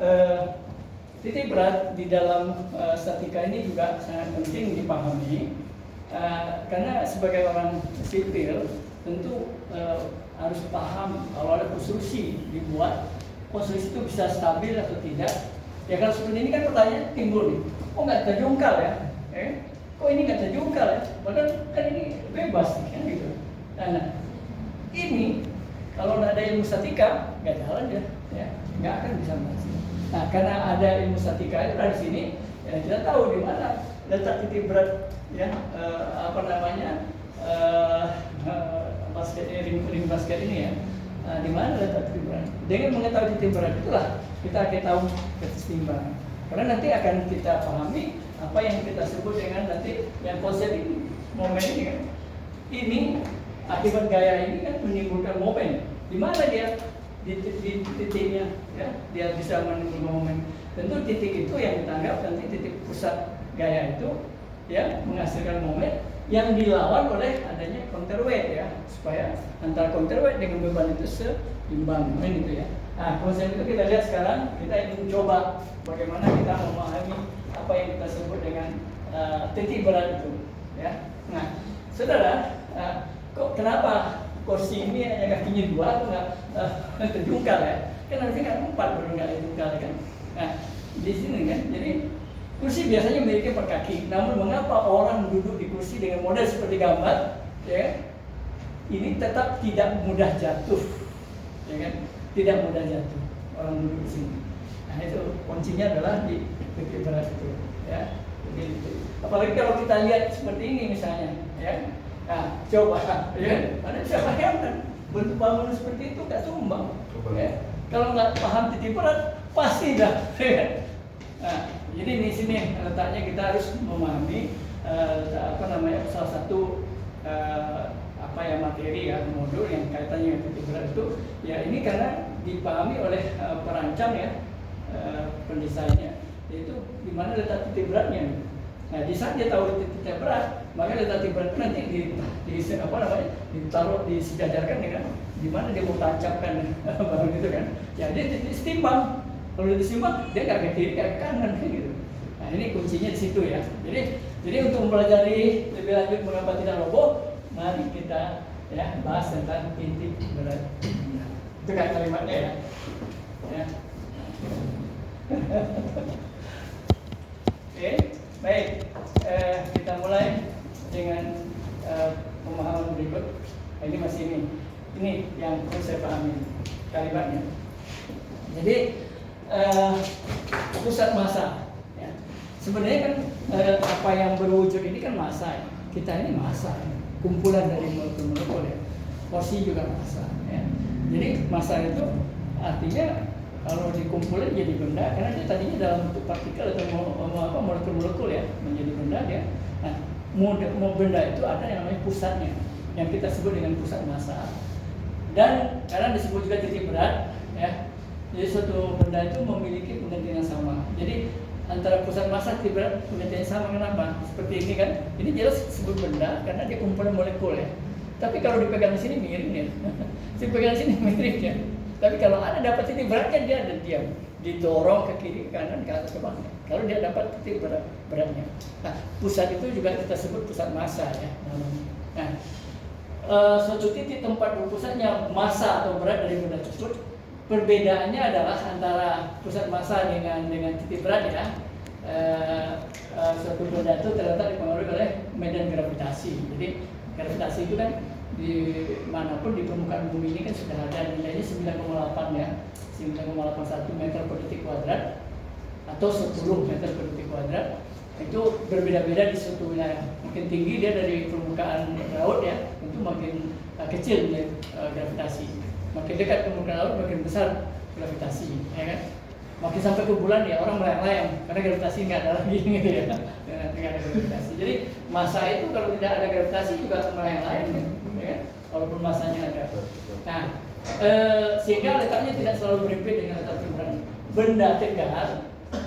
eh, titik berat di dalam statika ini juga sangat penting dipahami, karena sebagai orang sipil tentu harus paham kalau ada konstruksi dibuat, konstruksi itu bisa stabil atau tidak. Ya kalau seperti ini kan pertanyaan timbul nih, kok nggak terjungkal ya? Kok ini nggak terjungkal ya? Padahal kan ini bebas kan gitu. Nah, ini kalau nggak ada ilmu statika nggak jalan ya, nggak akan bisa berhasil. Nah, karena ada ilmu statika itu dari sini, ya kita tahu di mana letak titik berat ya, basket ring basket ini ya. Di mana letak titik berat? Dengan mengetahui titik berat itulah kita akan tahu keseimbangan. Karena nanti akan kita pahami apa yang kita sebut dengan nanti yang konsep ini, momen ini kan. Ini akibat gaya ini kan menimbulkan momen. Di mana dia di titiknya ya, dia bisa menimbulkan momen. Tentu titik itu yang kita anggap nanti titik pusat gaya itu ya, menghasilkan momen yang dilawan oleh adanya counterweight ya, supaya antara counterweight dengan beban itu seimbang gitu ya. Nah, konsep itu kita lihat sekarang, kita ingin coba bagaimana kita memahami apa yang kita sebut dengan titik berat itu ya. Nah, saudara, kok kenapa kursi ini hanya kakinya 2 atau nggak terjungkal ya? Kan harusnya kan 4 baru nggak terjungkal kan. Nah, di sini kan, jadi kursi biasanya memiliki 4 kaki. Namun mengapa orang duduk di kursi dengan model seperti gambar, ya? Ini tetap tidak mudah jatuh, ya kan? Tidak mudah jatuh orang duduk di sini. Nah, itu kuncinya adalah di titik berat itu, ya. Begitu. Apalagi kalau kita lihat seperti ini misalnya, ya. Nah, coba, ya. Anda bisa bayangkan bentuk bangunan seperti itu nggak tumbang, ya. Kalau nggak paham titik berat, pasti dah. Ya. Nah, jadi di sini letaknya kita harus memahami salah satu materi ya, modul yang kaitannya dengan titik berat itu ya, ini karena dipahami oleh perancang ya, pendesainnya, yaitu di mana letak titik beratnya. Nah, di saat dia tahu titik berat, maka letak titik berat itu nanti ditaruh, disejajarkan dengan di mana dia mau tancapkan bangun itu kan. Ya, dia ditimbang. Kalau dia ditimbang, dia nggak ke kiri, nggak ke kanan gitu. Nah, ini kuncinya di situ ya. Jadi untuk mempelajari lebih lanjut mengapa tidak roboh, mari kita ya bahas tentang titik berat. Itu kan kalimatnya ya. Oke, baik. Kita mulai dengan pemahaman berikut. Ini masih ini yang harus saya pahami kalimatnya. Jadi pusat massa ya. Sebenarnya kan apa yang berwujud ini kan massa ya. Kita ini massa ya. Kumpulan dari molekul-molekul ya. Porsi juga massa ya. Jadi massa itu artinya kalau dikumpulin jadi benda, karena dia tadinya dalam bentuk partikel atau molekul-molekul ya, menjadi benda ya. Nah, benda itu ada yang namanya pusatnya, yang kita sebut dengan pusat massa. Dan karena disebut juga titik berat ya. Jadi suatu benda itu memiliki pengertian yang sama. Jadi antara pusat massa titik berat pengertian yang sama. Kenapa? Seperti ini kan. Ini jelas disebut benda karena dia kumpulan molekul ya. Tapi kalau dipegang di sini miring ya. Dipegang di sini miring ya. Tapi kalau ada dapat titik beratnya, dia ada diam, didorong ke kiri, ke kanan, ke atas, ke bawah. Kalau dia dapat titik beratnya. Nah, pusat itu juga kita sebut pusat massa ya. Nah, suatu titik tempat berpusatnya massa atau berat dari benda tersebut, perbedaannya adalah antara pusat massa dengan titik berat ya. Suatu benda itu terletak dipengaruhi oleh medan gravitasi. Jadi gravitasi itu kan dimanapun di permukaan bumi ini kan sudah ada, nilainya 9,8 ya, 9,81 meter per detik kuadrat atau 10 meter per detik kuadrat. Itu berbeda-beda di suatu wilayah. Makin tinggi dia dari permukaan laut ya, itu makin kecil ya, gravitasi. Makin dekat ke permukaan laut makin besar gravitasi, ya kan? Makin sampai ke bulan ya orang melayang-layang karena gravitasi nggak ada lagi gitu ya. Nggak ada gravitasi. Jadi massa itu kalau tidak ada gravitasi juga melayang-layang ya. Walaupun massanya ada. Nah, sehingga letaknya tidak selalu berimpit dengan letak timburan. Benda tegar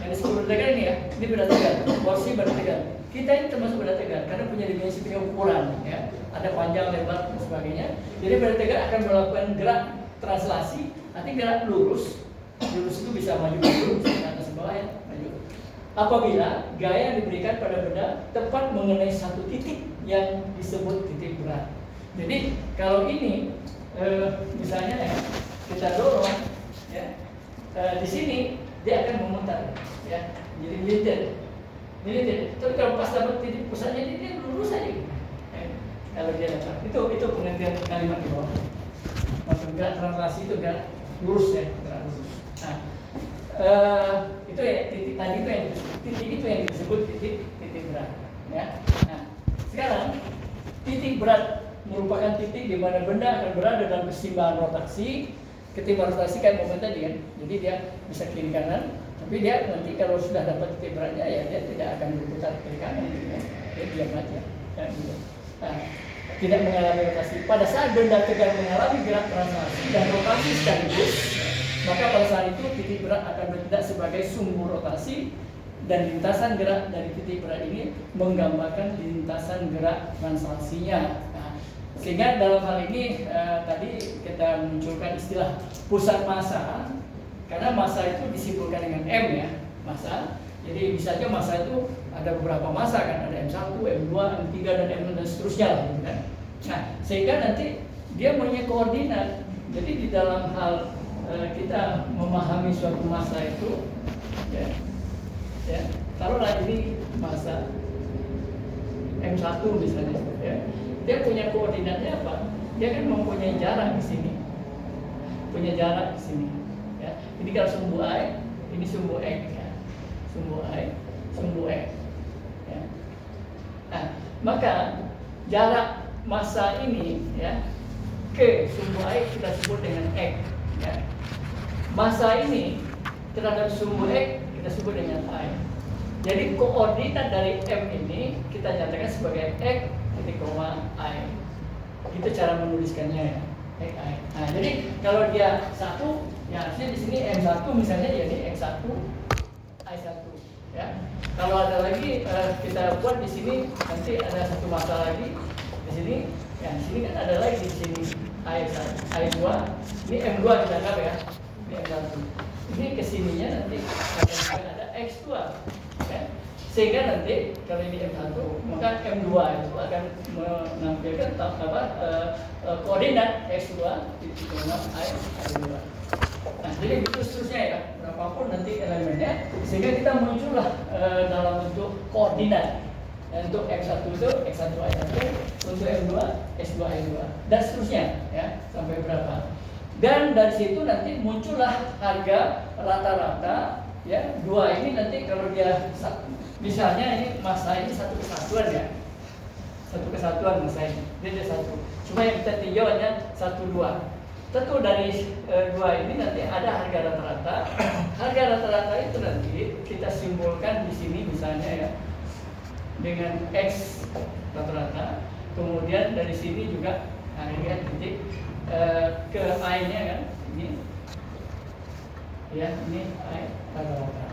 yang disebut benda tegar ini ya, ini benda tegar, porsi benda tegar. Kita ini termasuk benda tegar karena punya dimensi, punya ukuran ya, ada panjang, lebar dan sebagainya. Jadi benda tegar akan melakukan gerak translasi, nanti gerak lurus Lurus itu bisa maju mundur, bisa ke atas bawah ya, maju. Apabila gaya yang diberikan pada benda tepat mengenai satu titik yang disebut titik berat. Jadi kalau ini misalnya ya, kita dorong ya, di sini dia akan memutar ya, jadi limited. Tapi kalau pas dapat titik pusatnya dia lurus saja. Kalau dia dapat itu pengertian kalimat di bawah. Maksud gerak translasi itu gerak lurus ya, gerak lurus. Nah, itu ya titik tadi itu yang disebut titik berat. Ya. Nah, sekarang titik berat merupakan titik di mana benda akan berada dalam keseimbangan rotasi. Ketika rotasi kan momen tadi kan, jadi dia bisa kiri kanan, tapi dia nanti kalau sudah dapat titik beratnya ya dia tidak akan berputar kiri kanan, gitu ya. Dia diam aja, ya, gitu. Nah, tidak mengalami rotasi. Pada saat benda tegang mengalami gerak translasi dan rotasi sekaligus, maka pada saat itu titik berat akan bertindak sebagai sumbu rotasi dan lintasan gerak dari titik berat ini menggambarkan lintasan gerak translasinya. Nah, sehingga dalam hal ini tadi kita munculkan istilah pusat massa, karena massa itu disimpulkan dengan M ya, massa. Jadi bisa saja massa itu ada beberapa massa kan, ada M1, M2, M3 dan M dan seterusnya gitu kan. Nah, sehingga nanti dia punya koordinat. Jadi di dalam hal kita memahami suatu massa itu ya, taruhlah ini massa M1 misalnya ya. Dia punya koordinatnya apa? Dia kan mempunyai jarak di sini. Punya jarak di sini ya. Ini kalau sumbu I, ini sumbu X ya. Sumbu I, sumbu X ya. Nah, maka jarak massa ini ya ke sumbu I kita sebut dengan X ya. Massa ini terhadap sumbu X kita sebut dengan I. Jadi koordinat dari M ini kita nyatakan sebagai X titik koma I. Itu cara menuliskannya ya. X I. Nah, jadi kalau dia satu, ya harusnya di sini M1 misalnya jadi X1 I1 ya. Kalau ada lagi kita buat di sini nanti ada satu massa lagi di sini. Ya, di sini kan ada lagi di sini I2. Ini M2 kita anggap ya. Ini M1. Ini kesininya nanti akan ada X2 ya. Sehingga nanti kalau ini M1 maka M2 itu akan menampilkan koordinat X2 titik koma I2. Nah, jadi itu seterusnya ya, berapapun nanti elemennya, sehingga kita muncullah dalam bentuk koordinat. Untuk X1 itu X1 I1, untuk M2 S2 I2 dan seterusnya ya, sampai berapa. Dan dari situ nanti muncullah harga rata-rata ya. Dua ini nanti kalau dia misalnya ini massa ini satu kesatuan ya. Satu kesatuan massa ini. Dia ada satu. Cuma yang kita tinjau hanya 1 2. Tentu dari dua ini nanti ada harga rata-rata. Harga rata-rata itu nanti kita simbolkan di sini misalnya ya dengan X rata-rata. Kemudian dari sini juga lihat titik ke I-nya kan ini. Ya, ini I rata-rata.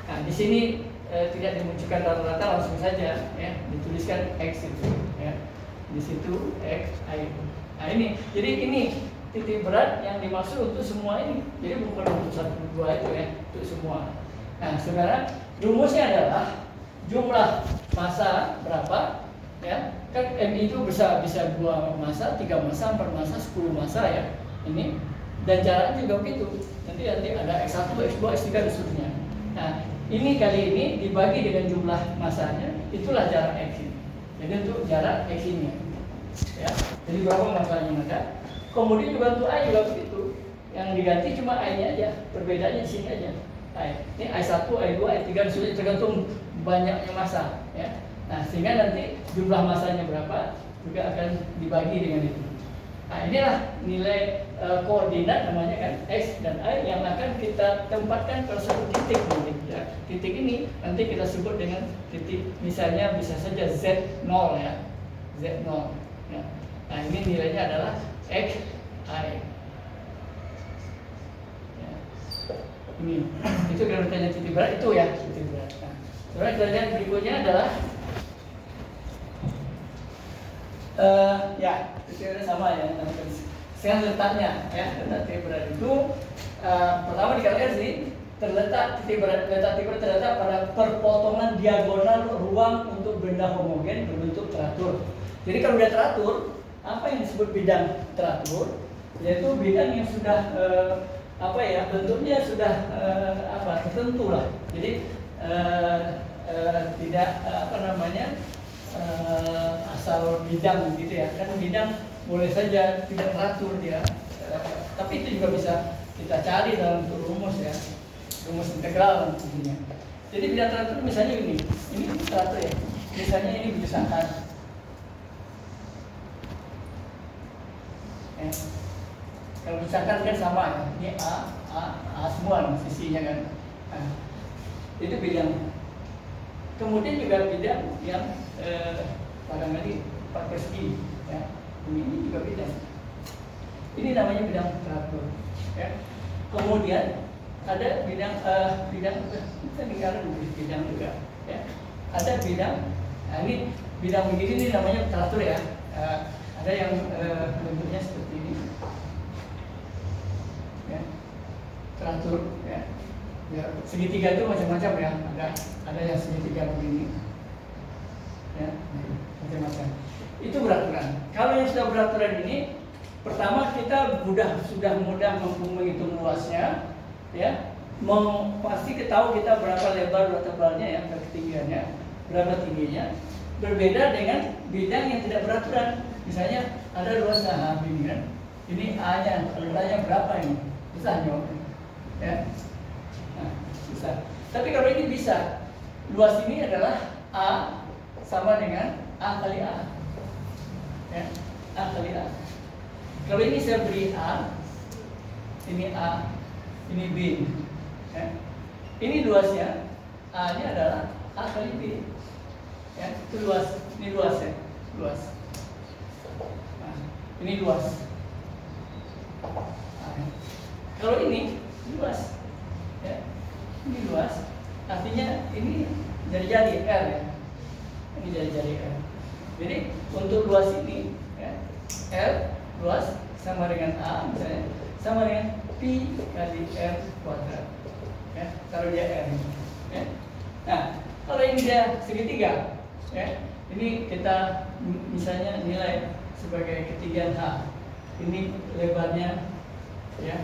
Nah, di sini tidak dimunculkan rata-rata, langsung saja ya dituliskan X itu ya. Di situ X I. Nah, ini. Jadi ini titik berat yang dimaksud untuk semua ini. Jadi bukan untuk 1 2 itu ya, untuk semua. Nah, sekarang rumusnya adalah jumlah massa berapa ya. Kan M itu bisa 2 massa, 3 massa, 4 massa, 10 massa ya. Ini dan jaraknya juga begitu. Nanti ada X1, X2, X3 dan seterusnya. Nah, ini kali ini dibagi dengan jumlah massanya, itulah jarak X ini. Jadi untuk jarak X ini ya. Jadi berapa massanya maka. Kemudian juga untuk I juga begitu. Yang diganti cuma I-nya aja, perbedaannya di sini aja. I. Ini I1, I2, I3 sudah tergantung banyaknya massa ya. Nah, sehingga nanti jumlah massanya berapa juga akan dibagi dengan itu. Nah, inilah nilai koordinat namanya kan X dan Y yang akan kita tempatkan ke satu titik nanti ya. Titik ini nanti kita sebut dengan titik misalnya bisa saja Z0 ya. Z0 ya. Nah, ini nilainya adalah X I ya. Ini itu gravitasnya titik berat itu ya, titik berat. Nah, sekarang kita lihat berikutnya adalah ya itu sama ya, sekarang letaknya ya, letak titik berat itu pertama dikalkulasi letak titik berat terletak pada perpotongan diagonal ruang untuk benda homogen berbentuk teratur. Jadi kalau sudah teratur, apa yang disebut bidang teratur? Yaitu bidang yang sudah bentuknya sudah tertentu lah. Jadi tidak asal bidang gitu ya. Kan bidang boleh saja tidak teratur dia. Tapi itu juga bisa kita cari dalam rumus ya. Rumus integral tentunya. Jadi bidang teratur misalnya ini teratur ya. Misalnya ini berdasarkan ya. Kalau misalkan kan sama ya, ini A semua sisinya kan. Nah, itu bidang. Kemudian juga bidang yang barangkali 4 persegi ya. Ini juga bidang. Ini namanya bidang teratur ya. Kemudian ada bidang kita tinggalkan bidang juga ya. Ada bidang, ini bidang begini ini namanya teratur ya. Ada yang bentuknya seperti ini ya, teratur ya. Ya, segitiga itu macam-macam ya. Ada yang segitiga begini ya, macam-macam. Itu beraturan. Kalau yang sudah beraturan ini, pertama kita sudah mudah menghitung luasnya ya, pasti ketahui kita berapa lebar, berapa tebalnya ya, berapa ketinggiannya, berapa tingginya. Berbeda dengan bidang yang tidak beraturan. Misalnya ada luas begini kan, ini A-nya, lebarnya berapa ini? Bisa jawabnya ya. Nah, bisa. Tapi kalau ini bisa, luas ini adalah A sama dengan A kali A ya, A kali A. Kalau ini saya beri A, ini A, ini B ya. Ini luasnya, A-nya adalah A kali B ya, itu luas. Ini luas ya, luas. Nah, ini luas. Nah, kalau ini luas ya, ini luas, artinya ini jari-jari R ya, ini jari-jari R. Jadi untuk luas ini ya, R luas sama dengan A misalnya, sama dengan Pi kali R kuadrat ya, kalau dia R ya. Nah, kalau ini dia segitiga ya, ini kita misalnya nilai sebagai ketinggian H, ini lebarnya ya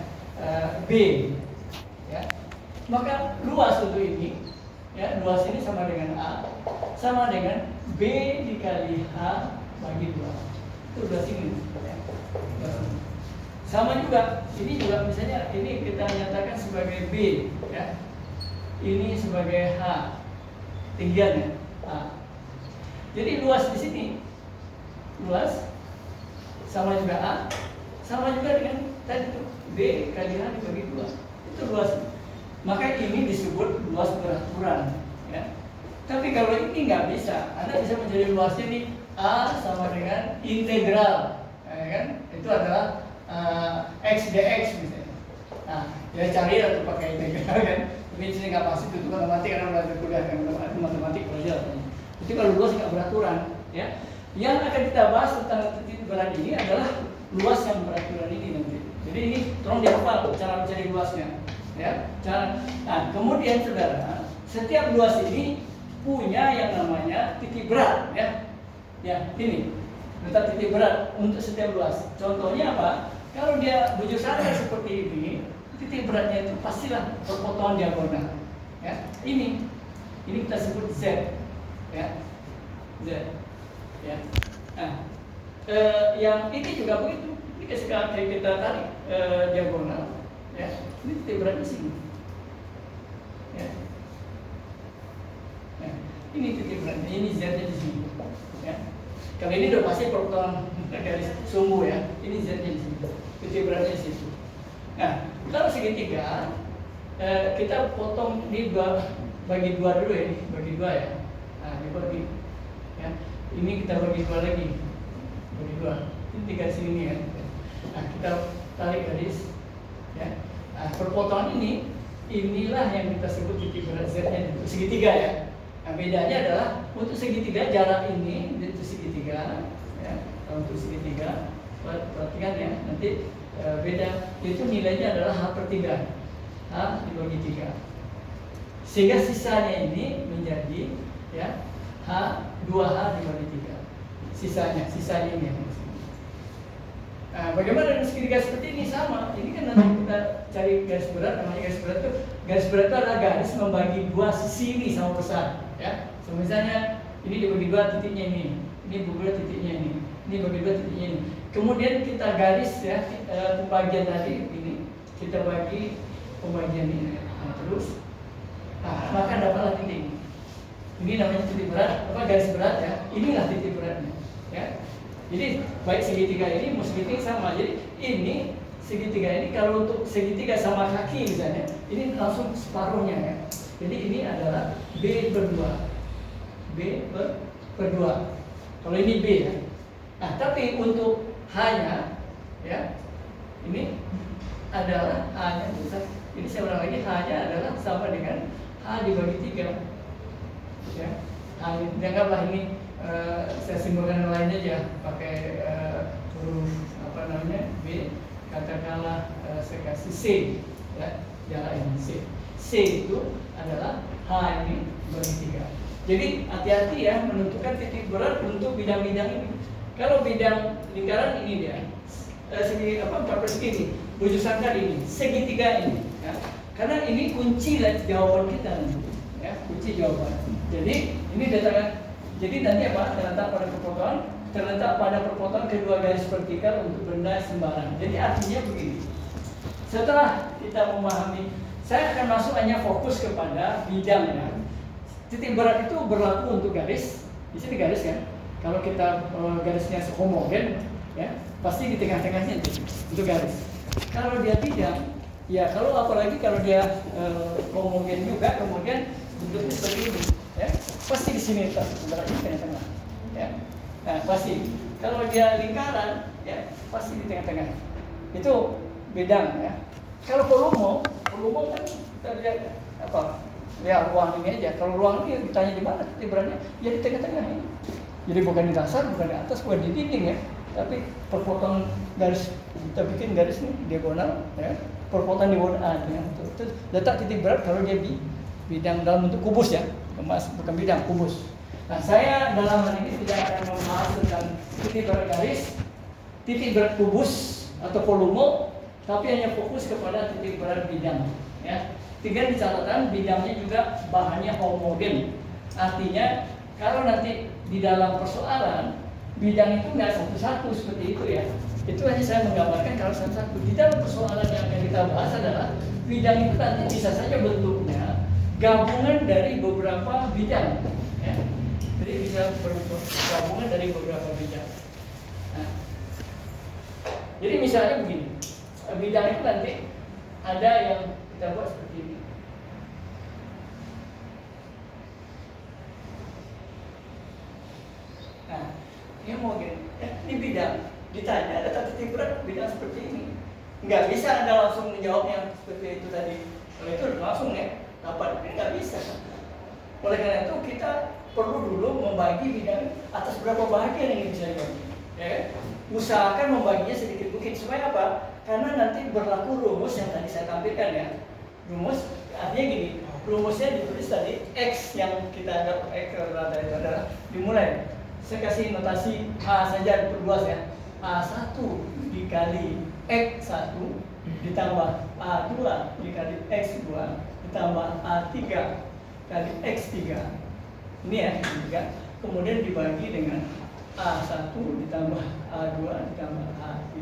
B ya, maka luas untuk ini ya, luas ini sama dengan A sama dengan B dikali H bagi 2, itu luas ini ya. Sama juga, ini juga misalnya ini kita nyatakan sebagai B ya, ini sebagai H tinggiannya A. Jadi luas di sini, luas sama juga A, sama juga dengan tadi itu B kali H dibagi 2, itu luas. Maka ini disebut luas beraturan ya. Tapi kalau ini nggak bisa, Anda bisa menjadi luasnya nih A sama dengan integral ya kan? Itu adalah X dx misalnya. Nah, ya cari atau pakai integral kan. Tapi di sini nggak pasti, itu matematik karena belajar kuliah kan, matematik belajar. Itu kalau luas nggak beraturan ya. Yang akan kita bahas tentang titik berat ini adalah luas yang beraturan ini nanti. Jadi ini tolong dihafal cara mencari luasnya ya. Nah, kemudian saudara, setiap luas ini punya yang namanya titik berat ya. Ya, ini letak titik berat untuk setiap luas. Contohnya apa? Kalau dia bujur santai seperti ini, titik beratnya itu pastilah perpotongan diagonal ya. Ini kita sebut Z ya, Z ya. Nah, yang ini juga begitu. Ini ketika kita tarik diagonal ya, ini titik berat di sini ya. Nah, ini titik beratnya, ini Z-nya di sini ya. Kalau ini udah pasti perpotongan dari sumbu ya, ini Z-nya di sini, titik beratnya di situ. Nah, kalau segitiga kita potong ini bagi 2 dulu ya, bagi 2 ya. Nah, dibagi ya. Ini kita bagi 2 lagi, bagi 2. Ini 3 sini ya. Nah, kita tarik garis ya. Nah, perpotongan inilah yang kita sebut titik berat Z-nya untuk segitiga ya. Nah, bedanya adalah untuk segitiga jarak ini, itu segitiga ya. Untuk segitiga perhatikan ya, nanti beda, itu nilainya adalah H/3, H dibagi 3, sehingga sisanya ini menjadi ya H2H dibagi 3, sisanya ini. Nah, bagaimana dengan segitiga seperti ini? Sama, ini kan nanti kita cari garis berat, namanya garis berat itu adalah garis membagi dua sisi ini sama besar ya. So, misalnya ini dibagi dua, titiknya ini dibagi dua, titiknya ini bagi dua, titiknya ini. Kemudian kita garis ya, pembagian tadi ini kita bagi pembagian ini, nah, terus maka dapatlah titik. Ini namanya titik berat, garis berat ya. Inilah titik beratnya ya. Jadi baik segitiga ini mau segitiga sama. Jadi ini segitiga ini, kalau untuk segitiga sama kaki misalnya, ini langsung separuhnya ya. Jadi ini adalah B/2. Kalau ini B ya. Nah, tapi untuk H-nya ya, ini adalah H-nya besar. Ini saya ulang lagi, H-nya adalah sama dengan H dibagi 3 ya. Dianggaplah ini saya simbolkan lain aja, pakai huruf B, katakanlah saya kasih C ya, jarak ini C itu adalah H ini bagi 3. Jadi hati-hati ya menentukan titik berat untuk bidang-bidang ini. Kalau bidang lingkaran ini dia segi persegi, bujur sangkar ini, segitiga ini ya. Karena ini kunci jawaban kita ya, kunci jawaban. Jadi ini data. Jadi nanti terletak pada perpotongan kedua garis vertikal untuk benda sembarang. Jadi artinya begini. Setelah kita memahami, saya akan masuk hanya fokus kepada bidangnya. Titik berat itu berlaku untuk garis. Di sini garis kan. Kalau kita garisnya homogen, ya pasti di tengah-tengahnya itu untuk garis. Kalau dia bidang, ya kalau apalagi kalau dia homogen juga, kemudian bentuknya seperti ini. Ya, pasti di sini berarti tengah-tengah. Ya, nah pasti. Kalau dia lingkaran, ya pasti di tengah-tengah. Itu bidang ya. Kalau volume kan kita lihat apa? Ya ruang ini aja. Kalau ruang ini ditanya di mana? Ibaratnya ya di tengah-tengah ini. Jadi bukan di dasar, bukan di atas, bukan di dinding ya. Tapi perpotongan garis, kita bikin garis ini diagonal, ya. Perpotongan diagonal, ya. Itu letak titik berat kalau dia di bidang dalam bentuk kubus ya. Bukan bidang, kubus. Nah, saya dalam hal ini tidak akan membahas tentang titik berat garis, titik berat kubus atau volume, tapi hanya fokus kepada titik berat bidang. Ya. Tiga di catatan, bidangnya juga bahannya homogen. Artinya, kalau nanti di dalam persoalan, bidang itu nggak satu-satu seperti itu ya. Itu hanya saya menggambarkan kalau satu-satu. Di dalam persoalan yang akan kita bahas adalah bidang itu nanti bisa saja bentuknya gabungan dari beberapa bidang, ya. Jadi bisa gabungan dari beberapa bidang. Nah, jadi misalnya begini, bidang itu nanti ada yang kita buat seperti ini. Nah, ini mau gini, ini bidang, ditanya ada titik berat bidang seperti ini. Nggak bisa Anda langsung menjawab yang seperti itu tadi. Kalau itu langsung ya. Dapat, ini nggak bisa. Oleh karena itu kita perlu dulu membagi bidang atas berapa bagian yang bisa dibagi. Ya, usahakan membaginya sedikit mungkin supaya apa? Karena nanti berlaku rumus yang tadi saya tampilkan ya. Rumus artinya gini, rumusnya ditulis tadi X yang kita anggap X itu adalah dimulai. Saya kasih notasi A saja diperluas ya. A1 dikali X1 ditambah A2 dikali X2 ditambah A3 kali X3. Ini ya, 3. Kemudian dibagi dengan A1 ditambah A2 ditambah A3.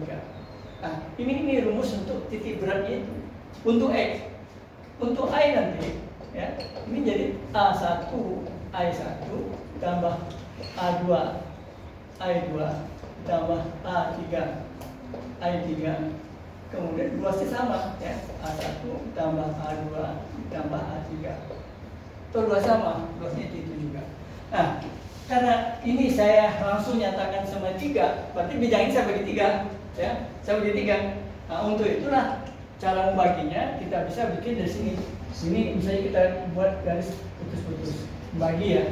Nah, ini rumus untuk titik beratnya itu. Untuk X. Untuk I nanti, ya, ini jadi A1 I1 ditambah A2 I2 ditambah A3 I3. Kemudian luasnya sama ya, A1 tambah A2 tambah A3. Itu luas sama, luasnya itu juga. Nah, karena ini saya langsung nyatakan sama 3, berarti bidang ini saya bagi 3 ya, saya bagi 3. Nah, untuk itulah cara membaginya kita bisa bikin dari sini. Ini misalnya kita buat garis putus-putus, bagi ya.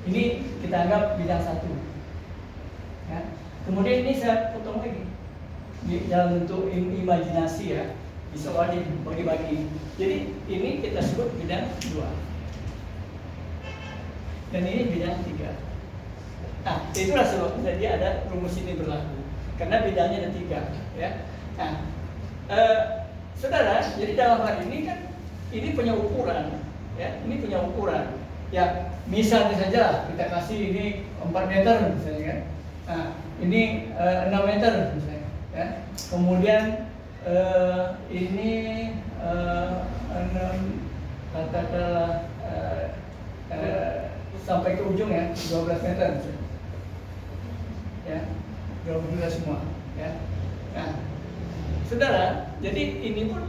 Ini kita anggap bidang 1. Ya. Kemudian ini saya potong lagi. dalam bentuk imajinasi ya, bisa dibagi-bagi. Jadi ini kita sebut bidang 2 dan ini bidang 3. Nah, itulah sebabnya dia ada rumus ini berlaku karena bidangnya ada 3 ya. Nah, saudara, jadi dalam hal ini kan ini punya ukuran ya, ini punya ukuran ya. Misalnya saja kita kasih ini 4 meter misalnya kan. Nah, ini 6 meter misalnya ya. Kemudian ini 6 katakanlah sampai ke ujung ya 12 meter misalnya. Ya, 12 semua ya. Nah, saudara, jadi ini pun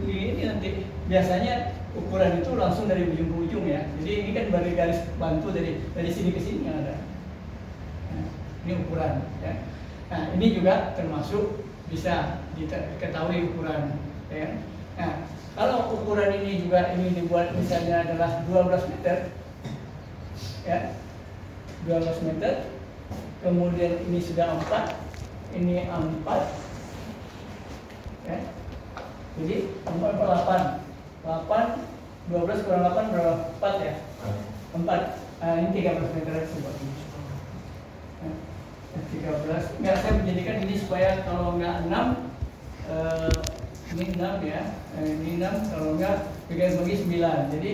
ini nanti biasanya ukuran itu langsung dari ujung ke ujung ya. Jadi ini kan dari garis bantu dari sini ke sini yang ada. Nah, ini ukuran ya. Nah, ini juga termasuk bisa diketahui ukuran ya. Nah, kalau ukuran ini juga ini dibuat misalnya adalah 12 meter ya. 12 meter. Kemudian ini sudah 4. Ini 4 ya. Jadi 4 per 8. 8 12 kurang 8 berapa? 4 ya? 4. Ini 13 meter sebut. 13. Enggak, saya menjadikan ini supaya kalau enggak 6 ini 6 ya. Ini 6 kalau enggak bagi 9. Jadi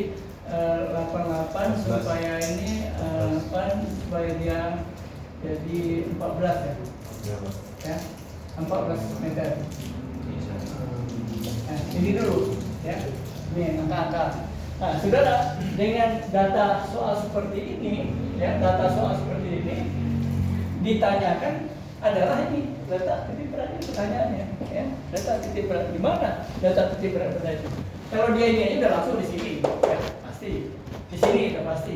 8 supaya ini 8 supaya dia jadi 14 ya. Ya. 14 meter. Nah, ini dulu ya. Ini angka-angka. Nah, saudara, dengan data soal seperti ini, ya, data soal seperti ini ditanyakan adalah ini data titik berat itu pertanyaannya, ya. Data titik berat di mana? Data titik berat pada itu. Kalau dia ini aja udah langsung di sini, ya, pasti. Di sini udah pasti,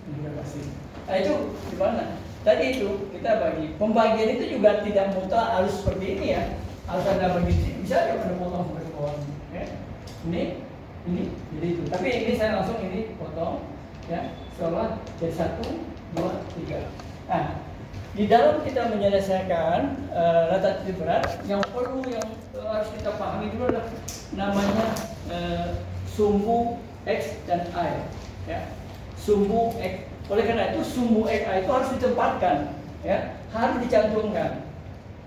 ini udah pasti. Nah itu di mana? Tadi itu kita bagi. Pembagian itu juga tidak mutlak harus seperti ini ya. Harus ada bagi bisa aja pada potong seperti bawah, ya. Ini jadi itu. Tapi ini saya langsung ini potong ya, seolah jadi 1, 2, 3. Nah, di dalam kita menyelesaikan data titik berat yang harus kita pahami dulu adalah namanya sumbu X dan Y ya. Sumbu X. Oleh karena itu sumbu X Y itu harus ditempatkan ya, harus dicantumkan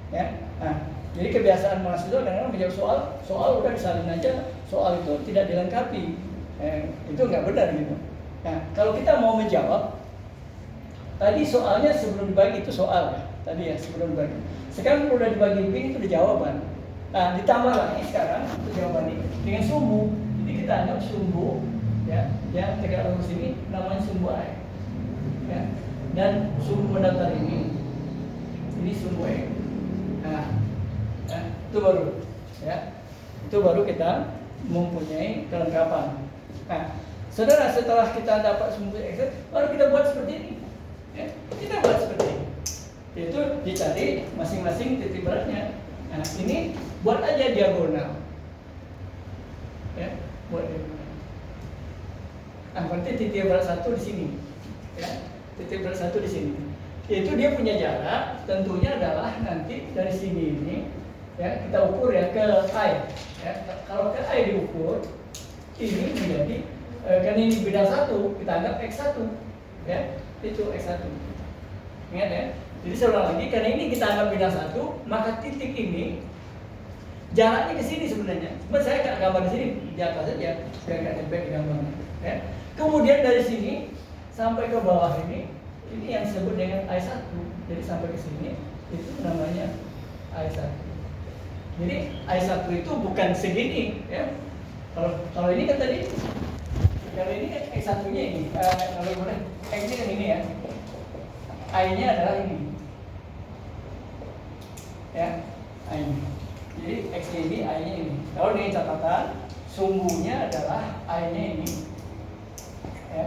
ya. Nah, jadi kebiasaan mahasiswa kadang-kadang menjawab soal udah disalin aja, soal itu tidak dilengkapi, itu nggak benar gitu. Nah, kalau kita mau menjawab, tadi soalnya sebelum dibagi itu soal ya, tadi ya sebelum dibagi. Sekarang udah dibagi itu udah jawaban. Nah, ditambah lagi sekarang untuk jawaban ini dengan sumbu. Jadi kita anggap sumbu ya, yang tegak lurus ini namanya sumbu Y, ya. Dan sumbu pendatar ini sumbu X. Nah, itu baru ya, itu baru kita mempunyai kelengkapan. Nah, saudara, setelah kita dapat sumbu X, baru kita buat seperti ini ya. Kita buat seperti ini, yaitu dicari masing-masing titik beratnya. Nah, ini buat aja diagonal ya, buat diagonal. Nah, berarti titik berat 1 di sini ya, titik berat 1 di sini. Itu dia punya jarak, tentunya adalah nanti dari sini ini ya, kita ukur ya ke I ya. Kalau ke I diukur ini menjadi kan ini bidang 1, kita anggap X1 ya, itu X1. Ingat ya. Jadi seulang lagi, karena ini kita anggap bidang 1, maka titik ini jaraknya ke sini sebenarnya. Cuma saya nggak gambar di sini, di atas saja, biar nggak nempel di gambarnya ya. Kemudian dari sini sampai ke bawah ini yang disebut dengan I1. Jadi sampai ke sini itu namanya I1. Jadi I1 itu bukan segini ya. Kalau ini kan tadi, kalau ini kan X1-nya ini, kalau boleh X-nya kan ini ya. I-nya adalah ini. Ya, I-nya. Jadi X-nya ini, I-nya ini. Kalau dengan catatan sumbunya adalah I-nya ini. Ya.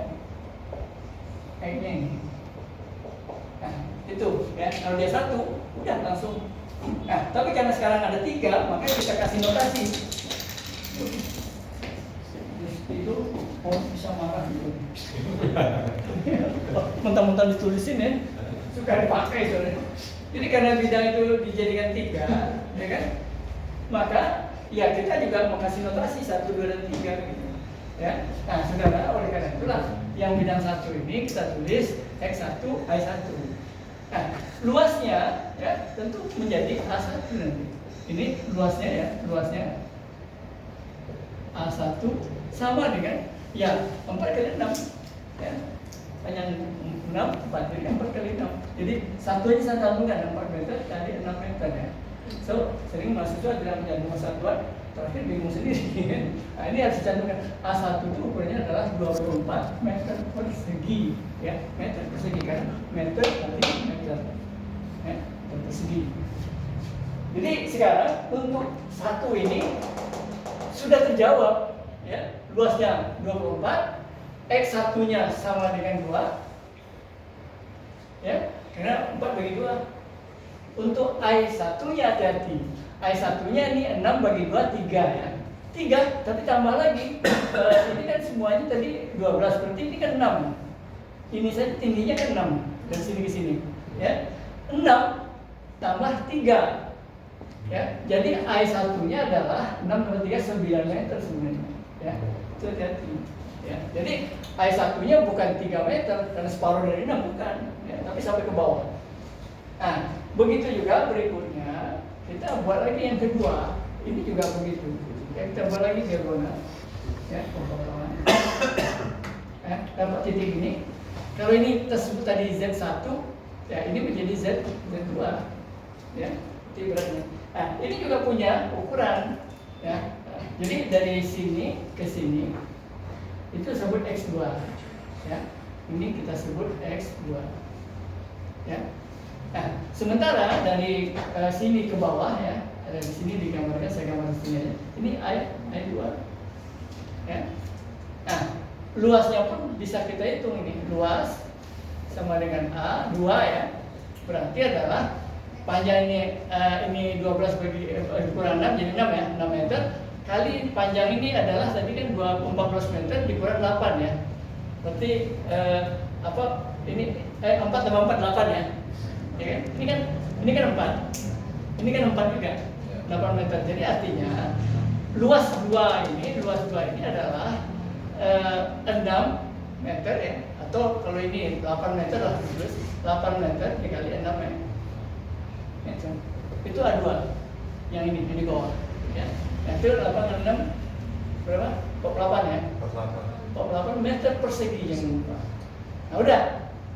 X-nya ini. Nah, itu ya. Kalau dia 1, udah langsung. Nah, tapi karena sekarang ada 3, makanya kita kasih notasi. Itu bisa marah gitu. Mentang-mentang ditulisin ya, suka dipakai soalnya. Jadi karena bidang itu dijadikan 3, ya kan? Maka ya kita juga mengasih notasi 1, 2, dan 3 gitu. Ya. Nah, saudara, oleh karena itulah yang bidang 1 ini kita tulis X1, Y1. Nah, luasnya ya tentu menjadi A1 nanti. Ini luasnya ya, luasnya A1 sama dengan ya 4 kali 6 ya. Panjang 6, 4 jadi 4 kali 6. Jadi satu aja saya tambahkan 4 meter kali 6 meter ya. So, sering mahasiswa dalam menjadi satuan terakhir bingung sendiri. Nah, ini harus dicantumkan. A1 itu ukurannya adalah 24 meter persegi ya, meter persegi kan, meter kali meter ya, persegi. Jadi sekarang untuk satu ini sudah terjawab ya, luasnya 24, X1-nya sama dengan 2 ya, karena 4 bagi 2. Untuk I1-nya hati-hati, I1-nya ini 6 bagi 2, 3 ya, 3, tapi tambah lagi ini kan semuanya tadi 12, berarti ini kan 6, ini saja tingginya kan 6, dari sini ke sini ya, 6 tambah 3 ya, jadi I1-nya adalah 6 tambah 3, 9 meter sebenarnya ya, itu hati-hati ya. Jadi I1-nya bukan 3 meter karena separuh dari 6, bukan ya, tapi sampai ke bawah. Nah, begitu juga berikutnya kita buat lagi yang kedua, ini juga begitu ya, kita buat lagi diagonal ya, kawan-kawan dapat titik ini. Kalau ini kita sebut tadi Z1 ya, ini menjadi Z2 ya, titik beratnya. Nah, ini juga punya ukuran ya. Jadi dari sini ke sini itu sebut X2 ya. Ini kita sebut X2 ya. Nah, sementara dari sini ke bawah ya, dari sini digambarkan, saya gambarkan sini aja. Ini I2 ya. Nah, luasnya pun bisa kita hitung ini. Luas sama dengan A2 ya. Berarti adalah panjang ini 12 bagi dikurang 6 jadi 6 ya, 6 meter kali panjang ini adalah tadi kan 14 meter dikurang 8 ya. Berarti ini 4 tambah 4 8 ya. Ya kan? Ini kan 4. Ini kan 4 juga. 8 meter. Jadi artinya luas 2 ini adalah 6 meter ya, atau kalau ini 8 meter lah, terus 8 meter dikali 6 meter. Itu A2 yang ini di bawah ya. Itu 8 kali 6 berapa? 48 ya? 48 meter persegi yang lupa. Nah udah,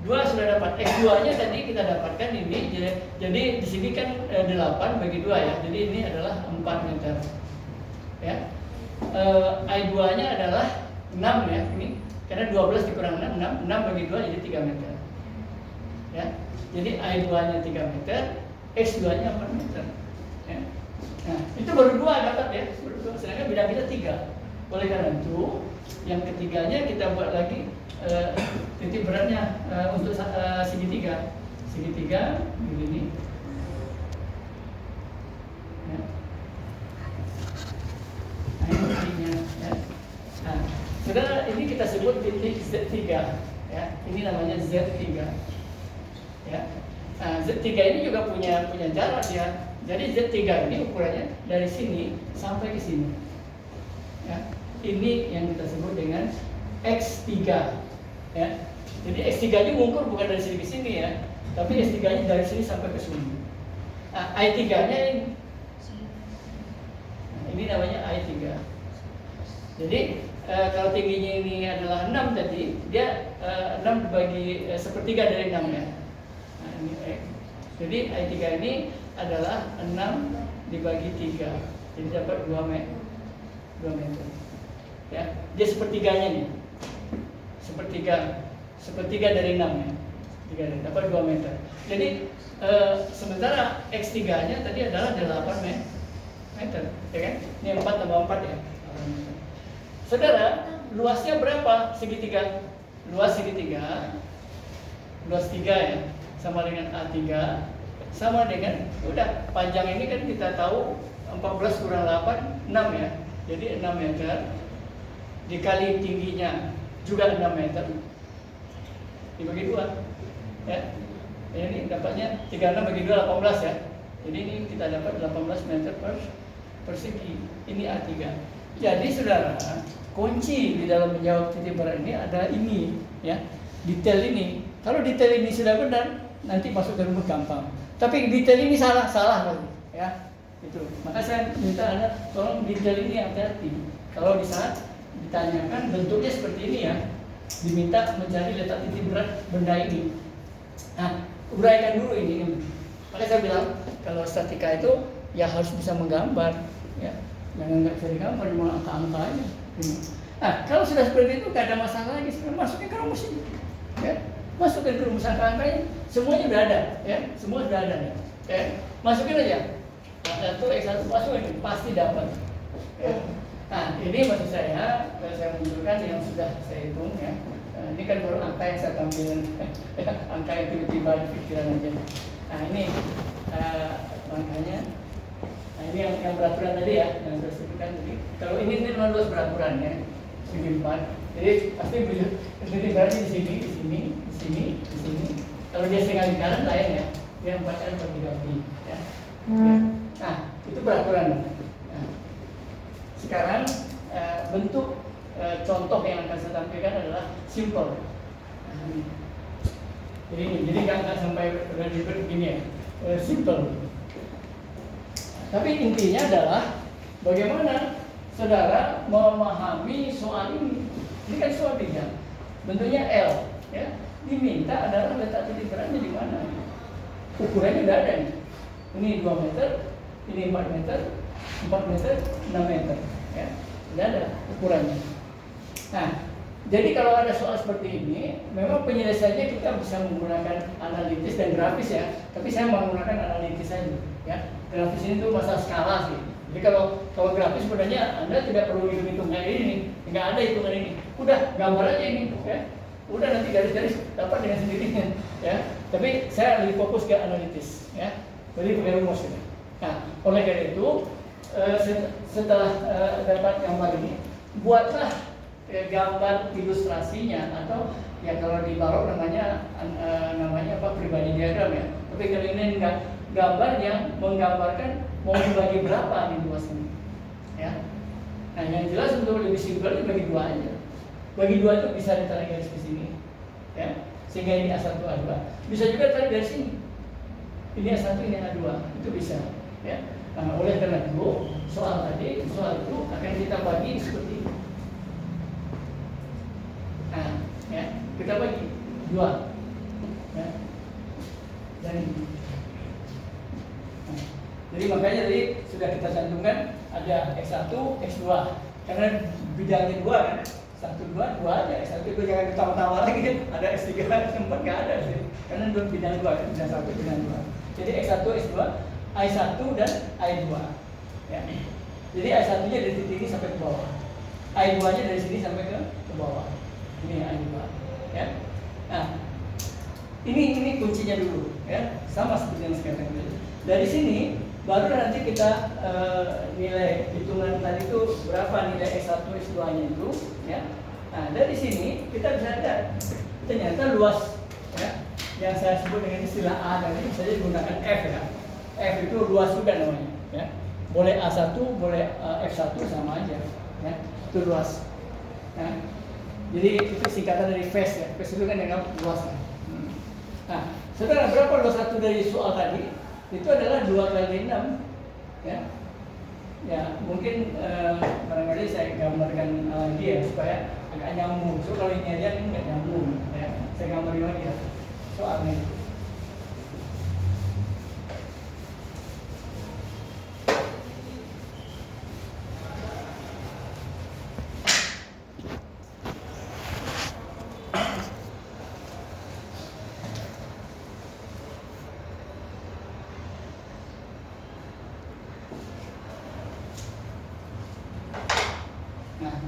2 sudah dapat. X2 nya tadi kita dapatkan ini, jadi di sini kan 8 bagi 2 ya, jadi ini adalah 4 meter ya. I2 nya adalah 6 ya, ini karena 12 dikurang 6 bagi 2 jadi 3 meter ya. Jadi I2 nya 3 meter, X2 nya 4 meter ya. Nah itu baru 2 dapat ya, sedangkan bidang kita 3. Oleh karena itu yang ketiganya kita buat lagi titik beratnya untuk segitiga begini ya. Nah ini titiknya ya. Nah, saudara, ini kita sebut titik Z3 ya, ini namanya Z3 ya. Nah, Z3 ini juga punya jarak ya. Jadi Z3 ini ukurannya dari sini sampai ke sini ya. Ini yang kita sebut dengan X3 ya. Jadi X3 nya mengukur bukan dari sini ke sini ya, tapi X3 nya dari sini sampai ke sini. Nah, I3 nya ini namanya I3. Jadi kalau tingginya ini adalah 6 tadi, dia 6 dibagi sepertiga dari 6 ya. Nah, ini X. Jadi I3 ini adalah 6 dibagi 3, jadi dapat 2 meter ya. Dia sepertiganya nih, sepertiga dari 6 ya, dapat 2 meter. Jadi sementara X3 nya tadi adalah 8 meter ya kan, ini 4 tambah 4 ya. Saudara, luasnya berapa segitiga? Luas 3 ya, sama dengan A3, sama dengan, udah, panjang ini kan kita tahu 14 kurang 8, 6 ya. Jadi 6 meter dikali tingginya juga 6 meter dibagi 2 ya. Ini dapatnya 36 bagi 2 18 ya. Jadi ini kita dapat 18 meter persegi. Ini A3. Jadi saudara, kunci di dalam menjawab titik berat ini ada ini ya. Detail ini. Kalau detail ini sudah benar, nanti masuk ke rumus gampang. Tapi detail ini salah lagi ya. Itu. Maka saya minta Anda tolong detail ini hati-hati. Kalau di saat ditanyakan bentuknya seperti ini ya, diminta mencari letak titik berat benda ini. Nah, uraikan dulu ini. Makanya saya bilang kalau statika itu ya harus bisa menggambar, ya. Jangan nggak bisa digambar, cuma angka-angka aja. Nah, kalau sudah seperti itu nggak ada masalah lagi. Masukin ke rumus ini, ya. Masukin ke rumus angka-angkanya, semuanya sudah ada, ya. Semua sudah ada, ya. Masukin aja. X1 X1 masukin, pasti dapat. Ya. Nah, ini maksud saya menunjukkan yang sudah saya hitung, ya. Ini kan baru angka yang saya tampilkan, angka yang tiba-tiba di pikiran aja. Nah ini angkanya. Nah ini yang beraturan tadi ya, yang saya sebutkan tadi. Kalau ini luas beraturan ya, segi 4. Jadi pasti berarti di sini, di sini, di sini, di sini. Kalau dia setengah lingkaran lain ya, dia 4 kali bagi 2 ya. Nah itu beraturan. Nah, sekarang bentuk contoh yang akan saya tampilkan adalah simple. Nah, jadi nggak sampai ribet begini ya, simple. Tapi intinya adalah bagaimana saudara memahami soal ini. Ini kan soal bidang, bentuknya L, ya. Diminta adalah letak titik beratnya di mana. Ukurannya udah ada nih. Ini 2 meter, ini 4 meter, 4 meter, 6 meter, ya. Udah ada ukurannya. Nah, jadi kalau ada soal seperti ini, memang penyelesaiannya kita bisa menggunakan analitis dan grafis ya. Tapi saya menggunakan analitis saja, ya. Grafis ini tuh masalah skala sih. Jadi kalau grafis sebenarnya Anda tidak perlu hitung kayak ini, nggak ada hitungan ini. Udah gambar aja ini, ya. Udah nanti garis-garis dapat dengan sendirinya, ya. Tapi saya lebih fokus ke analitis, ya. Jadi pakai rumus ini. Nah, oleh karena itu setelah dapat gambar ini, buatlah gambar ilustrasinya atau ya kalau di barok namanya apa pribadi diagram ya. Tapi kalau ini gambar yang menggambarkan mau dibagi berapa nih luasnya, ya. Nah yang jelas untuk lebih simpel dibagi 2 aja. Bagi 2 itu bisa ditarik garis ke sini, ya. Sehingga ini A1 A2. Bisa juga tarik dari sini. Ini A1 ini A2 itu bisa, ya. Nah oleh karena itu soal itu akan kita bagi seperti ini. Nah, ya, kita bagi 2, ya. Dan nah, jadi makanya tadi sudah kita cantumkan ada X1, X2 karena bidangnya 2 kan, 1, 2, 2 aja. X1 itu jangan ketawa-tawa lagi, ada S3, S4 nggak ada sih, karena bidang 2 kan, bidang 1, bidang 2. Jadi X1, X2, I1 dan I2, ya. Jadi I1 nya dari titik ini sampai ke bawah, I2 nya dari sini sampai ke bawah. Ini I2, ya. Nah, ini kuncinya dulu, ya. Sama seperti yang sekarang tadi. Dari sini baru nanti kita nilai hitungan tadi itu berapa nilai X1, X2-nya itu, ya. Nah, dari sini kita bisa lihat ternyata luas, ya. Yang saya sebut dengan istilah A tadi bisa digunakan F, ya. F itu luas juga namanya, ya. Boleh A1, boleh F1 sama aja, ya. Itu luas. Nah, jadi itu singkatan dari phase ya. Phase itu kan dengan luas. Nah, saudara berapa luas 1 dari soal tadi? Itu adalah 2 kali 6, ya. Ya mungkin barangkali saya gambarkan lagi ya supaya agak nyambung. So kalau ini aja ini nggak nyambung, ya. Saya gambarin lagi ya soalnya. Nah,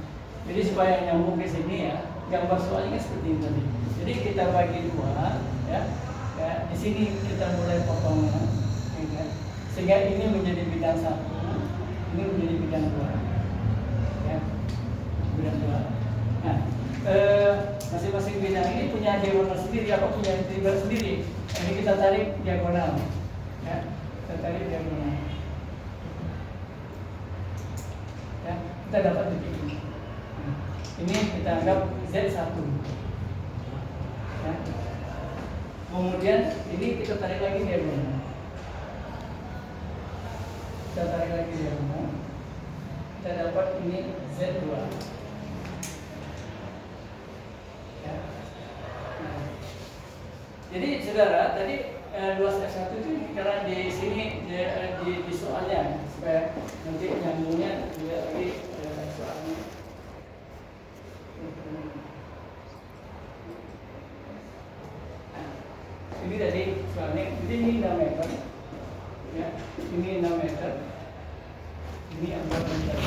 jadi supaya nyambung ke sini ya, gambar soalnya seperti ini tadi. Jadi kita bagi 2, ya. Ya, di sini kita mulai potong, ya. Sehingga ini menjadi bidang 1, ini menjadi bidang 2, ya. Bidang 2. Nah, masing-masing bidang ini punya warna sendiri, apa punya titik berat sendiri. Jadi kita tarik diagonal, ya, kita tarik diagonal, ya, kita dapat titik ini. Ini kita anggap Z1, ya. Kemudian ini kita tarik lagi diagonal, kita tarik lagi diagonal, kita dapat ini Z2. Jadi saudara, tadi luas F1 itu karena di sini di soalnya supaya nanti nyambungnya juga lagi soalnya. Nah, ini tadi soalnya, jadi ini 6 meter, ya, ini 6 meter, ini 4 meter,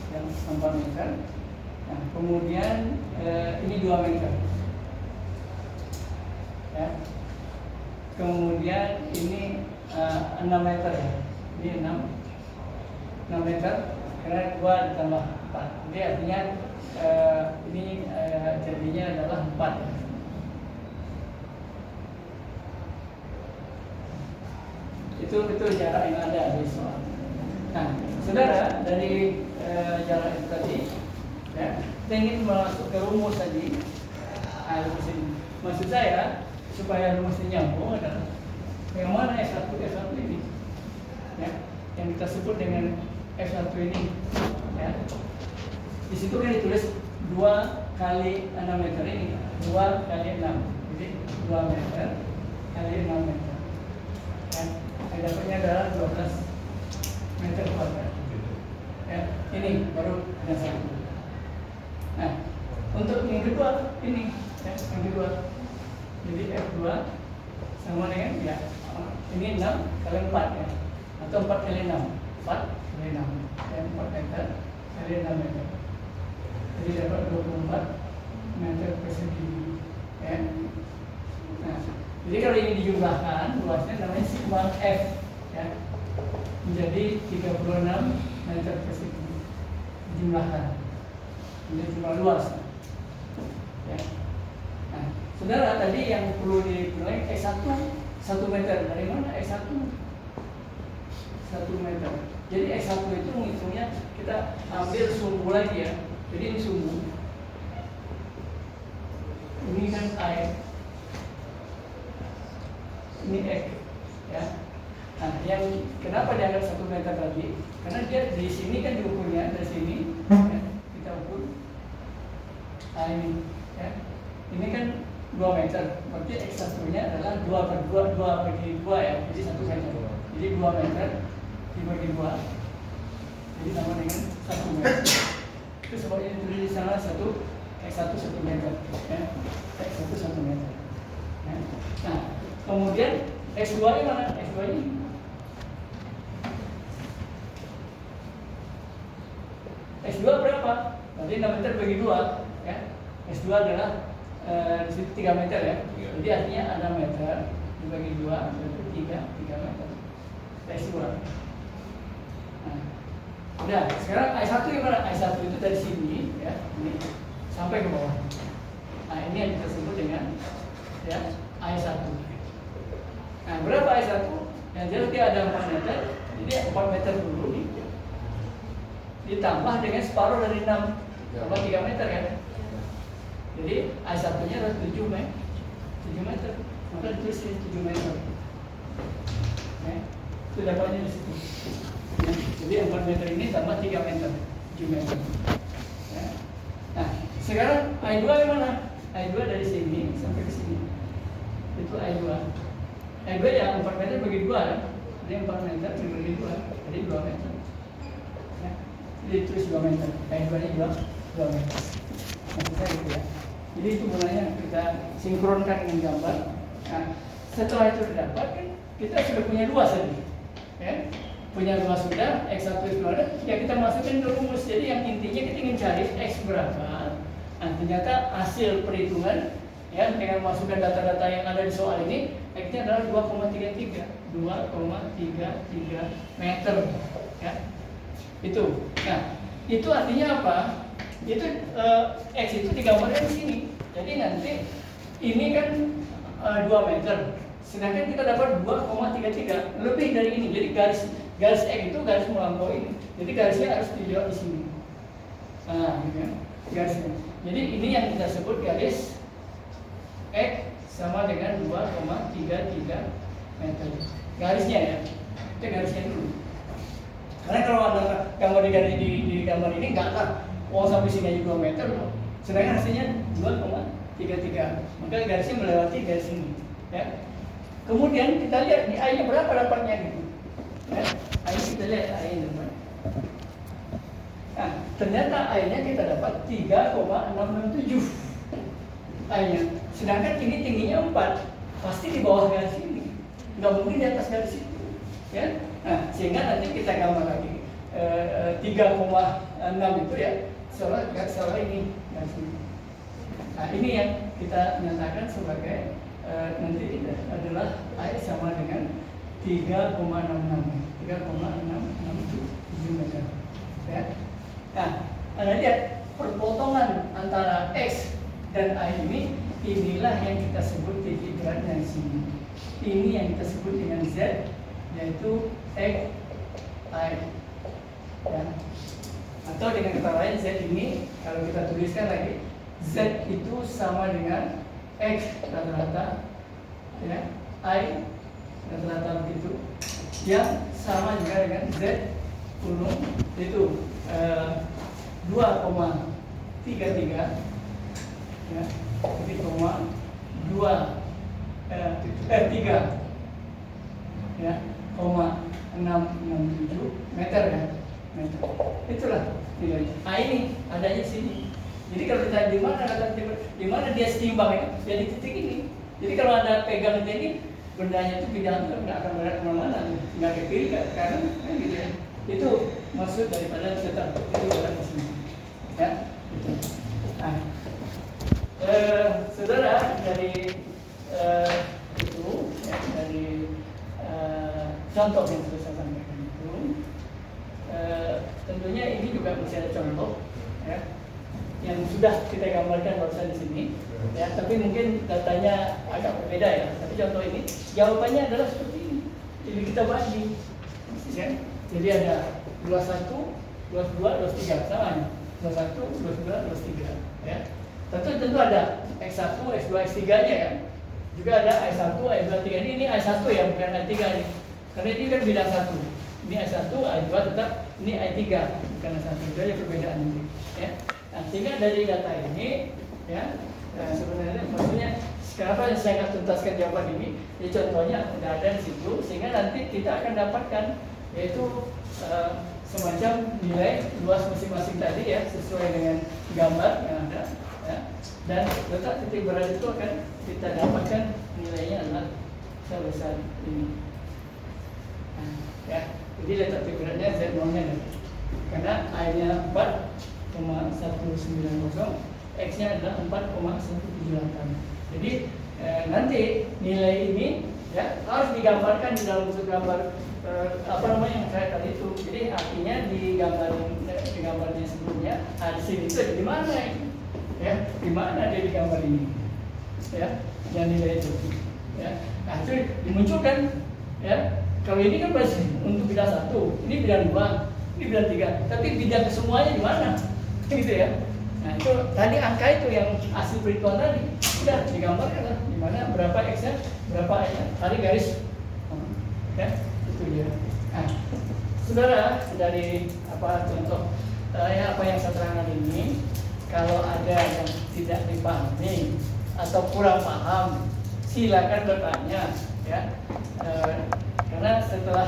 yang 4 meter. Nah, kemudian ini 2 meter. Ya. Kemudian ini 6 meter, ya. Ini 6 meter karena 2 ditambah 4. Jadi artinya ini jadinya adalah 4. Ya. Itu jarak yang ada di soal. Nah, saudara, dari jarak itu tadi, ya, kita ingin masuk ke rumus tadi. Rumus ini, maksud saya supaya rumusnya nyambung adalah yang mana S1 ini, ya, yang kita sebut dengan S1 ini, ya. Di situ kan ditulis 2 kali 6 meter ini, 2 kali 6, jadi 2 meter kali 6 meter, ya. Yang dapatnya adalah 12 meter kuadrat, ya. Ini baru ada 1. Nah, untuk yang kedua ini, ya, yang kedua. Jadi F2 sama dengan, ya, ini 6 kali 4, ya, atau 4 kali 6, 4 kali 6, ya, 4 meter kali 6 meter. Jadi dapat 24 meter persegi, ya. Nah, jadi kalau ini dijumlahkan, luasnya namanya sigma F, ya, menjadi 36 meter persegi. Dijumlahkan, menjadi jumlah luas, ya. Nah, saudara, tadi yang perlu dipilih S1 1 meter. Dari mana S1? 1 meter. Jadi S1 itu menghitungnya kita ambil sumbu lagi, ya. Jadi ini sumbu. Ini kan air. Ini X, ya. Nah, yang kenapa dianggap 1 meter tadi? Karena dia di sini kan diukurnya dari sini, ya, kita ukur. Nah, ini, ya. Ini kan 2 meter, berarti X1-nya adalah 2 bagi 2, ya, jadi 1 meter. Jadi 2 meter dibagi 2, jadi sama dengan 1 meter. Itu sebabnya ditulis di sana X1 1 meter, ya. X1 1 meter, ya. Nah, kemudian X2-nya mana? X2-nya X2 berapa? Berarti 6 meter bagi 2, ya. X2 adalah di situ 3 meter, ya. Jadi artinya ada meter dibagi 2 berarti 3 meter. S2. Nah, udah, sekarang I1 gimana? I1 itu dari sini, ya, ini sampai ke bawah. Nah, ini yang kita sebut dengan, ya, I1. Nah, berapa I1? Yang jelas dia ada 4 meter, jadi 4 meter dulu nih. Ditambah dengan separuh dari 6, tambah 3 meter, kan? Jadi I1-nya adalah 7 meter. Maka ditulis 7 meter. Ya, itu dapatnya di situ. Ya, jadi 4 meter ini tambah 3 meter, 7 meter. Ya. Nah, sekarang I2 gimana? I2 dari sini sampai ke sini. Itu I2. I2 ya 4 meter bagi 2, ya. Jadi 4 meter bagi 2, jadi 2 meter. Ya. Jadi ditulis 2 meter. I2-nya 2 meter. Maksud saya gitu, ya. Jadi itu gunanya kita sinkronkan dengan gambar. Nah, setelah itu didapat, kan kita sudah punya luas tadi, ya. Punya luas sudah, X1 itu ada, ya kita masukkan ke rumus. Jadi yang intinya kita ingin cari X berapa. Nah, ternyata hasil perhitungan, ya, dengan masukkan data-data yang ada di soal ini, X-nya adalah 2,33 meter, ya. Itu. Nah, itu artinya apa? Itu X itu digambarkan di sini. Jadi nanti ini kan 2 meter. Sedangkan kita dapat 2,33, lebih dari ini. Jadi garis X itu garis melampaui ini. Jadi garisnya harus dilihat di sini. Nah, gitu kan, garisnya. Jadi ini yang kita sebut garis X sama dengan 2,33 meter. Garisnya ya, itu garisnya dulu. Karena kalau ada gambar di gambar ini enggak lah, sampai sini aja 2 meter loh. Sedangkan hasilnya 2,33. Maka garisnya melewati garis ini. Ya. Kemudian kita lihat di I-nya berapa dapatnya gitu. Ya. I kita lihat I-nya berapa. Nah, ternyata I-nya kita dapat 3,667 I-nya. Sedangkan ini tingginya 4, pasti di bawah garis ini. Nggak mungkin di atas garis itu. Ya. Nah, sehingga nanti kita gambar lagi 3,6 itu ya, soal ini garis ini. Nah, ini yang kita nyatakan sebagai nanti adalah I sama dengan 3,667 meter. Ya. Nah, Anda lihat perpotongan antara X dan I inilah yang kita sebut titik beratnya di sini. Ini yang kita sebut dengan Z, yaitu X I. Ya. Atau dengan kata lain Z ini kalau kita tuliskan lagi, Z itu sama dengan X rata-rata, ya, I rata-rata begitu, yang sama juga dengan Z ulung itu 2,33, ya, 3, ya, 667 meter ya, meter. Itulah nilainya. Nah ini adanya di sini. Jadi kalau ditanya di mana dia seimbang ya, jadi titik ini. Jadi kalau Anda pegang ini, bendanya itu pindah nggak akan berat kemana-mana, nggak ke kiri, karena gitu ya. Itu maksud daripada tetap itu berat di sini. Ya. Nah, saudara dari itu, ya, dari contoh yang sudah saya sampaikan itu, tentunya ini juga masih ada contoh, ya, yang sudah kita gambarkan barusan di sini, ya, tapi mungkin datanya agak berbeda ya. Tapi contoh ini jawabannya adalah seperti ini. Jadi kita bagi, ya. Jadi ada 21, 22, 23 sama, 21, 22, 23, ya. Tentu ada X1, X2, X3-nya ya. Juga ada I1, I2, I3. Ini I1 ya, bukan I3 ini. Karena ini kan bidang 1. Ini I1, I2 tetap, ini I3 bukan I1. Itu aja perbedaan ini, ya. Nah, sehingga dari data ini, ya, sebenarnya maksudnya kenapa saya akan tuntaskan jawaban ini? Ya, contohnya sudah ada di situ, sehingga nanti kita akan dapatkan yaitu semacam nilai luas masing-masing tadi ya, sesuai dengan gambar yang ada, ya. Dan letak titik berat itu akan kita dapatkan nilainya adalah sebesar ini. Nah, ya, jadi letak titik beratnya Z0-nya karena I-nya 4,190, X-nya adalah 4,178. Jadi nanti nilai ini ya harus digambarkan di dalam bentuk gambar apa namanya yang saya tadi itu. Jadi artinya di gambarnya sebelumnya, di sini itu di mana ini? Ya, di mana dia di gambar ini? Ya, yang nilai itu. Ya, nah itu dimunculkan. Ya, kalau ini kan masih untuk bidang 1, ini bidang 2, ini bidang 3, tapi bidang kesemuanya di mana? Gitu ya. Nah itu tadi angka itu yang hasil perhitungan tadi sudah digambarkan lah di mana berapa X-nya, berapa Y-nya, tarik garis. Ya, itu dia. Nah, saudara dari contoh apa yang saya terangkan ini, kalau ada yang tidak dipahami atau kurang paham, silakan bertanya, ya. Karena setelah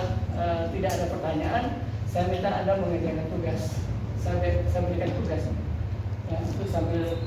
tidak ada pertanyaan, saya minta Anda mengerjakan tugas. Saya berikan tugas, ya, itu sambil